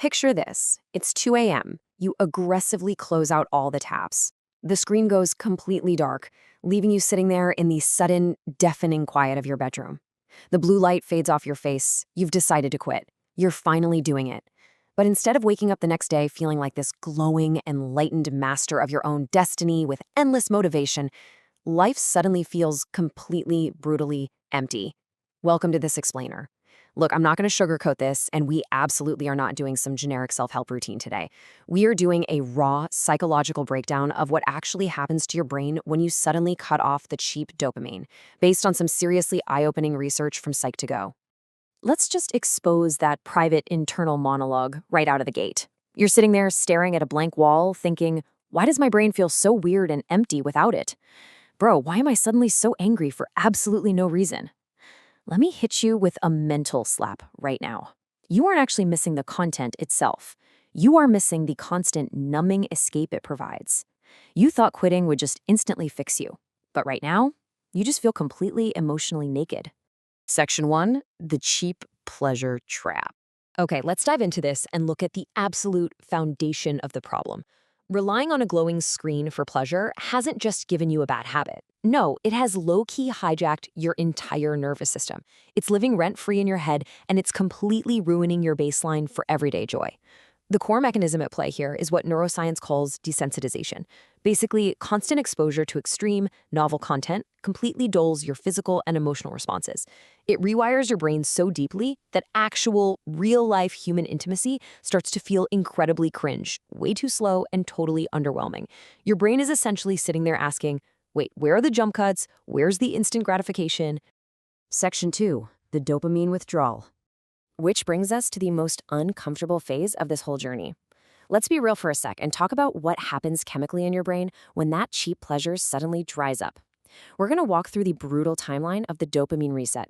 Picture this. It's 2 a.m. You aggressively close out all the tabs. The screen goes completely dark, leaving you sitting there in the sudden, deafening quiet of your bedroom. The blue light fades off your face. You've decided to quit. You're finally doing it. But instead of waking up the next day feeling like this glowing, enlightened master of your own destiny with endless motivation, life suddenly feels completely, brutally empty. Welcome to This Explainer. Look, I'm not going to sugarcoat this, and we absolutely are not doing some generic self-help routine today. We are doing a raw psychological breakdown of what actually happens to your brain when you suddenly cut off the cheap dopamine, based on some seriously eye-opening research from Psych2Go. Let's just expose that private internal monologue right out of the gate. You're sitting there staring at a blank wall, thinking, why does my brain feel so weird and empty without it? Bro, why am I suddenly so angry for absolutely no reason? Let me hit you with a mental slap right now. You aren't actually missing the content itself. You are missing the constant numbing escape it provides. You thought quitting would just instantly fix you. But right now, you just feel completely emotionally naked. Section 1, the cheap pleasure trap. Okay, let's dive into this and look at the absolute foundation of the problem. Relying on a glowing screen for pleasure hasn't just given you a bad habit. No, it has low-key hijacked your entire nervous system. It's living rent-free in your head, and it's completely ruining your baseline for everyday joy. The core mechanism at play here is what neuroscience calls desensitization. Basically, constant exposure to extreme, novel content completely dulls your physical and emotional responses. It rewires your brain so deeply that actual, real-life human intimacy starts to feel incredibly cringe, way too slow, and totally underwhelming. Your brain is essentially sitting there asking, wait, where are the jump cuts? Where's the instant gratification? Section 2, the dopamine withdrawal. Which brings us to the most uncomfortable phase of this whole journey. Let's be real for a sec and talk about what happens chemically in your brain when that cheap pleasure suddenly dries up. We're going to walk through the brutal timeline of the dopamine reset.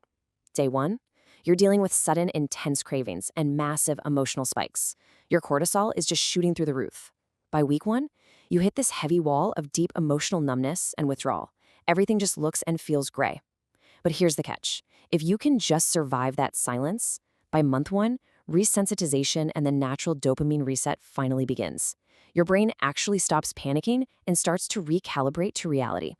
Day 1, you're dealing with sudden, intense cravings and massive emotional spikes. Your cortisol is just shooting through the roof. By week 1, you hit this heavy wall of deep emotional numbness and withdrawal. Everything just looks and feels gray. But here's the catch. If you can just survive that silence, by month 1, resensitization and the natural dopamine reset finally begins. Your brain actually stops panicking and starts to recalibrate to reality.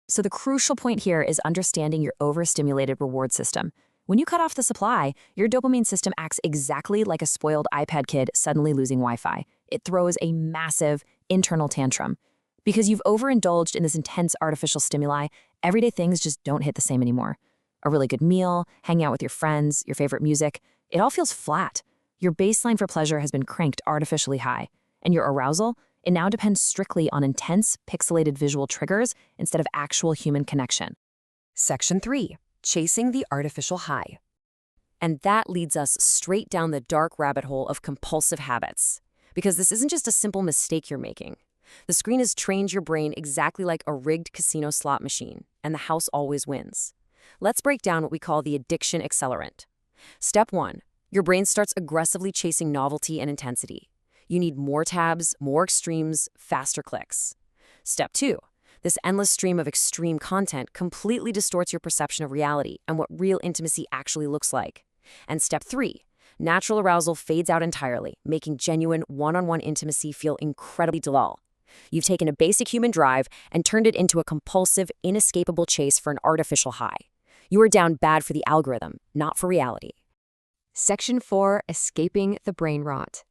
So the crucial point here is understanding your overstimulated reward system. When you cut off the supply, your dopamine system acts exactly like a spoiled iPad kid suddenly losing Wi-Fi. It throws a massive internal tantrum. Because you've overindulged in this intense artificial stimuli, everyday things just don't hit the same anymore. A really good meal, hanging out with your friends, your favorite music, it all feels flat. Your baseline for pleasure has been cranked artificially high. And your arousal, it now depends strictly on intense, pixelated visual triggers instead of actual human connection. Section 3, chasing the artificial high. And that leads us straight down the dark rabbit hole of compulsive habits. Because this isn't just a simple mistake you're making. The screen has trained your brain exactly like a rigged casino slot machine, and the house always wins. Let's break down what we call the addiction accelerant. Step 1, your brain starts aggressively chasing novelty and intensity. You need more tabs, more extremes, faster clicks. Step 2, this endless stream of extreme content completely distorts your perception of reality and what real intimacy actually looks like. And step 3, natural arousal fades out entirely, making genuine one-on-one intimacy feel incredibly dull. You've taken a basic human drive and turned it into a compulsive, inescapable chase for an artificial high. You are down bad for the algorithm, not for reality. Section 4, escaping the brain rot.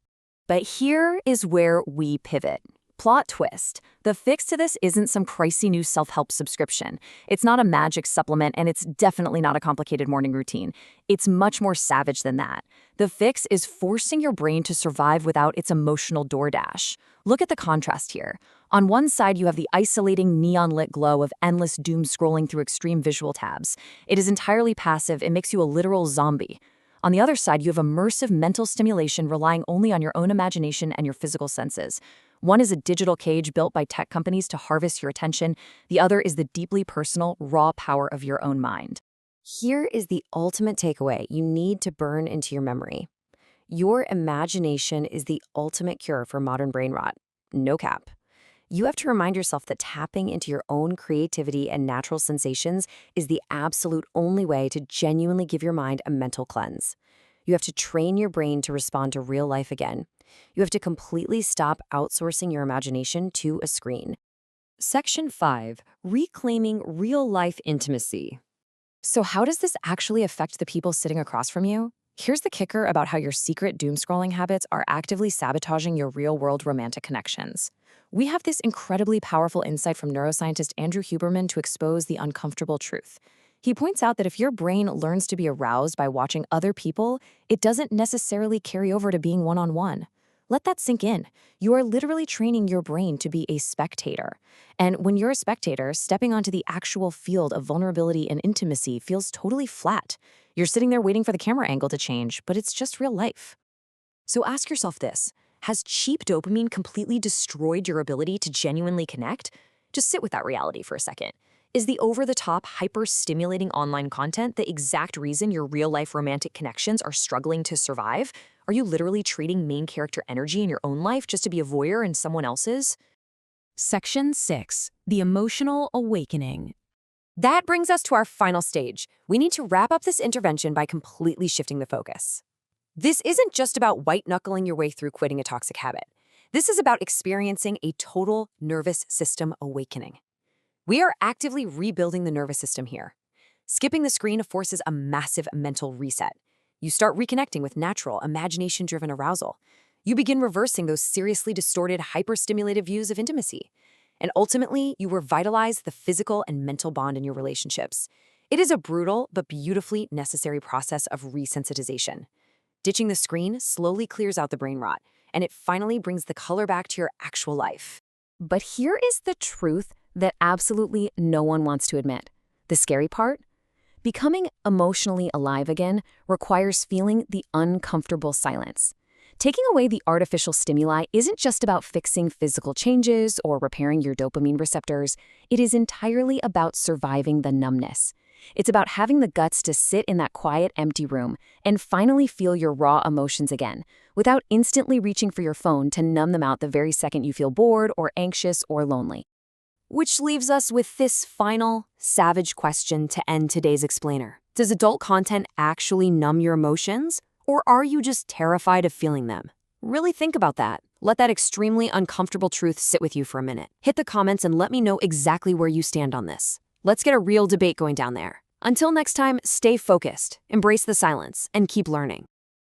But here is where we pivot. Plot twist. The fix to this isn't some pricey new self-help subscription. It's not a magic supplement, and it's definitely not a complicated morning routine. It's much more savage than that. The fix is forcing your brain to survive without its emotional DoorDash. Look at the contrast here. On one side, you have the isolating neon-lit glow of endless doom scrolling through extreme visual tabs. It is entirely passive. It makes you a literal zombie. On the other side, you have immersive mental stimulation relying only on your own imagination and your physical senses. One is a digital cage built by tech companies to harvest your attention. The other is the deeply personal, raw power of your own mind. Here is the ultimate takeaway you need to burn into your memory. Your imagination is the ultimate cure for modern brain rot. No cap. You have to remind yourself that tapping into your own creativity and natural sensations is the absolute only way to genuinely give your mind a mental cleanse. You have to train your brain to respond to real life again. You have to completely stop outsourcing your imagination to a screen. Section 5. Reclaiming real-life intimacy. So how does this actually affect the people sitting across from you? Here's the kicker about how your secret doom-scrolling habits are actively sabotaging your real-world romantic connections. We have this incredibly powerful insight from neuroscientist Andrew Huberman to expose the uncomfortable truth. He points out that if your brain learns to be aroused by watching other people, it doesn't necessarily carry over to being one-on-one. Let that sink in. You are literally training your brain to be a spectator. And when you're a spectator, stepping onto the actual field of vulnerability and intimacy feels totally flat. You're sitting there waiting for the camera angle to change, but it's just real life. So ask yourself this: has cheap dopamine completely destroyed your ability to genuinely connect? Just sit with that reality for a second. Is the over-the-top, hyper-stimulating online content the exact reason your real-life romantic connections are struggling to survive? Are you literally trading main character energy in your own life just to be a voyeur in someone else's? Section 6. The emotional awakening. That brings us to our final stage. We need to wrap up this intervention by completely shifting the focus. This isn't just about white-knuckling your way through quitting a toxic habit. This is about experiencing a total nervous system awakening. We are actively rebuilding the nervous system here. Skipping the screen forces a massive mental reset. You start reconnecting with natural, imagination-driven arousal. You begin reversing those seriously distorted, hyper-stimulated views of intimacy. And ultimately, you revitalize the physical and mental bond in your relationships. It is a brutal but beautifully necessary process of resensitization. Ditching the screen slowly clears out the brain rot, and it finally brings the color back to your actual life. But here is the truth that absolutely no one wants to admit. The scary part? Becoming emotionally alive again requires feeling the uncomfortable silence. Taking away the artificial stimuli isn't just about fixing physical changes or repairing your dopamine receptors. It is entirely about surviving the numbness. It's about having the guts to sit in that quiet, empty room and finally feel your raw emotions again, without instantly reaching for your phone to numb them out the very second you feel bored or anxious or lonely. Which leaves us with this final, savage question to end today's explainer. Does adult content actually numb your emotions? Or are you just terrified of feeling them? Really think about that. Let that extremely uncomfortable truth sit with you for a minute. Hit the comments and let me know exactly where you stand on this. Let's get a real debate going down there. Until next time, stay focused, embrace the silence, and keep learning.